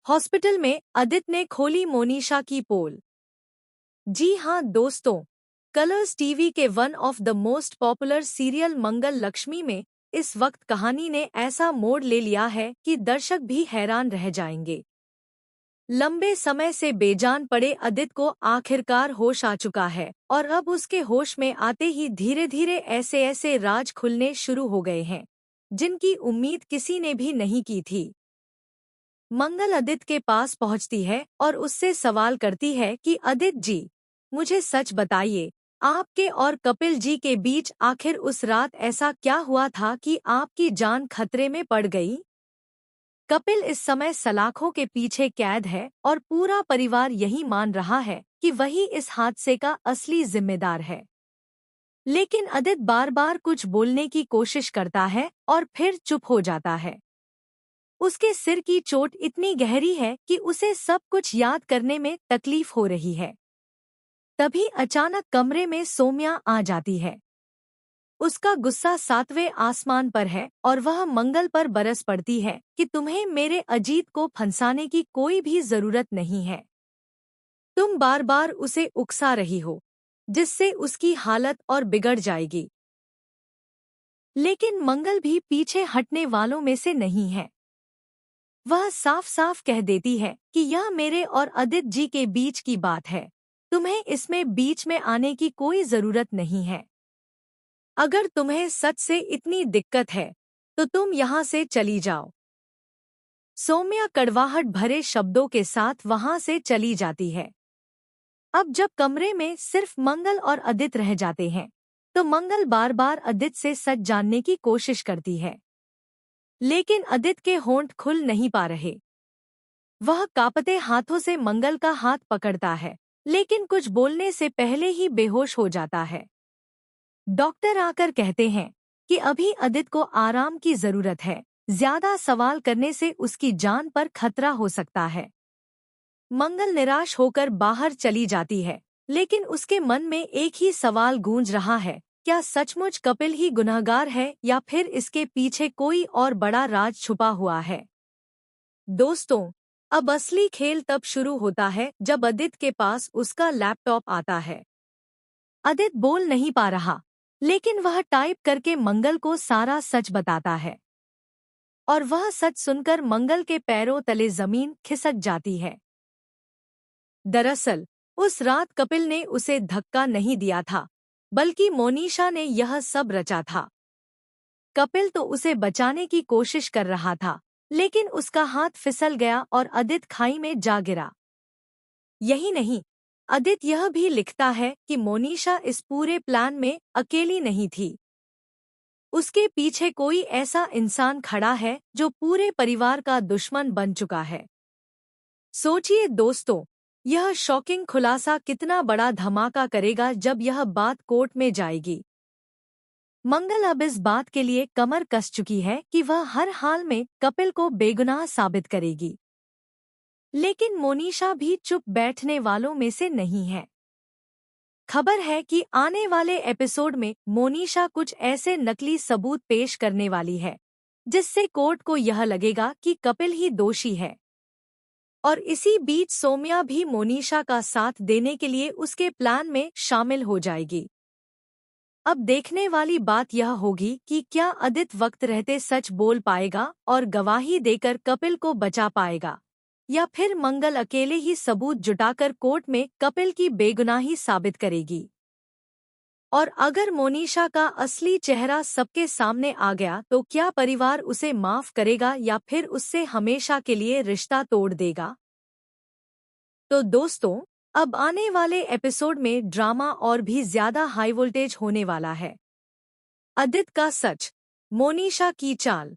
Hospital में आदित्य ने खोली मोनिशा की पोल। जी हाँ दोस्तों, कलर्स टीवी के one of the most popular serial Mangal Lakshmi में इस वक्त कहानी ने ऐसा मोड़ ले लिया है कि दर्शक भी हैरान रह जाएंगे। लंबे समय से बेजान पड़े आदित्य को आखिरकार होश आ चुका है और अब उसके होश में आते ही धीरे धीरे ऐसे ऐसे राज खुलने शुरू हो गए हैं जिनकी उम्मीद किसी ने भी नहीं की थी। मंगल आदित्य के पास पहुंचती है और उससे सवाल करती है कि आदित्य जी, मुझे सच बताइए, आपके और कपिल जी के बीच आखिर उस रात ऐसा क्या हुआ था कि आपकी जान खतरे में पड़ गई? कपिल इस समय सलाखों के पीछे कैद है और पूरा परिवार यही मान रहा है कि वही इस हादसे का असली जिम्मेदार है। लेकिन आदित्य बार बार कुछ बोलने की कोशिश करता है और फिर चुप हो जाता है। उसके सिर की चोट इतनी गहरी है कि उसे सब कुछ याद करने में तकलीफ हो रही है। तभी अचानक कमरे में सौम्या आ जाती है। उसका गुस्सा 7वें आसमान पर है और वह मंगल पर बरस पड़ती है कि तुम्हें मेरे अजीत को फंसाने की कोई भी जरूरत नहीं है। तुम बार बार उसे उकसा रही हो, जिससे उसकी हालत और बिगड़ जाएगी। लेकिन मंगल भी पीछे हटने वालों में से नहीं है। वह साफ साफ कह देती है कि यह मेरे और आदित्य जी के बीच की बात है, तुम्हें इसमें बीच में आने की कोई जरूरत नहीं है। अगर तुम्हें सच से इतनी दिक्कत है तो तुम यहाँ से चली जाओ। सौम्या कड़वाहट भरे शब्दों के साथ वहां से चली जाती है। अब जब कमरे में सिर्फ मंगल और आदित्य रह जाते हैं तो मंगल बार बार आदित्य से सच जानने की कोशिश करती है। लेकिन आदित्य के होंठ खुल नहीं पा रहे। वह कांपते हाथों से मंगल का हाथ पकड़ता है, लेकिन कुछ बोलने से पहले ही बेहोश हो जाता है। डॉक्टर आकर कहते हैं कि अभी आदित्य को आराम की जरूरत है, ज्यादा सवाल करने से उसकी जान पर खतरा हो सकता है। मंगल निराश होकर बाहर चली जाती है, लेकिन उसके मन में एक ही सवाल गूंज रहा है, क्या सचमुच कपिल ही गुनहगार है या फिर इसके पीछे कोई और बड़ा राज छुपा हुआ है? दोस्तों, अब असली खेल तब शुरू होता है जब आदित्य के पास उसका लैपटॉप आता है। आदित्य बोल नहीं पा रहा, लेकिन वह टाइप करके मंगल को सारा सच बताता है। और वह सच सुनकर मंगल के पैरों तले जमीन खिसक जाती है। दरअसल उस रात कपिल ने उसे धक्का नहीं दिया था, बल्कि मोनिशा ने यह सब रचा था। कपिल तो उसे बचाने की कोशिश कर रहा था, लेकिन उसका हाथ फिसल गया और आदित्य खाई में जा गिरा। यही नहीं, आदित्य यह भी लिखता है कि मोनिशा इस पूरे प्लान में अकेली नहीं थी। उसके पीछे कोई ऐसा इंसान खड़ा है जो पूरे परिवार का दुश्मन बन चुका है। सोचिए दोस्तों, यह शॉकिंग खुलासा कितना बड़ा धमाका करेगा जब यह बात कोर्ट में जाएगी। मंगल अब इस बात के लिए कमर कस चुकी है कि वह हर हाल में कपिल को बेगुनाह साबित करेगी। लेकिन मोनिशा भी चुप बैठने वालों में से नहीं है। खबर है कि आने वाले एपिसोड में मोनिशा कुछ ऐसे नकली सबूत पेश करने वाली है जिससे कोर्ट को यह लगेगा कि कपिल ही दोषी है। और इसी बीच सौम्या भी मोनिशा का साथ देने के लिए उसके प्लान में शामिल हो जाएगी। अब देखने वाली बात यह होगी कि क्या आदित्य वक्त रहते सच बोल पाएगा और गवाही देकर कपिल को बचा पाएगा, या फिर मंगल अकेले ही सबूत जुटाकर कोर्ट में कपिल की बेगुनाही साबित करेगी। और अगर मोनिशा का असली चेहरा सबके सामने आ गया तो क्या परिवार उसे माफ करेगा या फिर उससे हमेशा के लिए रिश्ता तोड़ देगा? तो दोस्तों, अब आने वाले एपिसोड में ड्रामा और भी ज्यादा हाई वोल्टेज होने वाला है। आदित्य का सच, मोनिशा की चाल,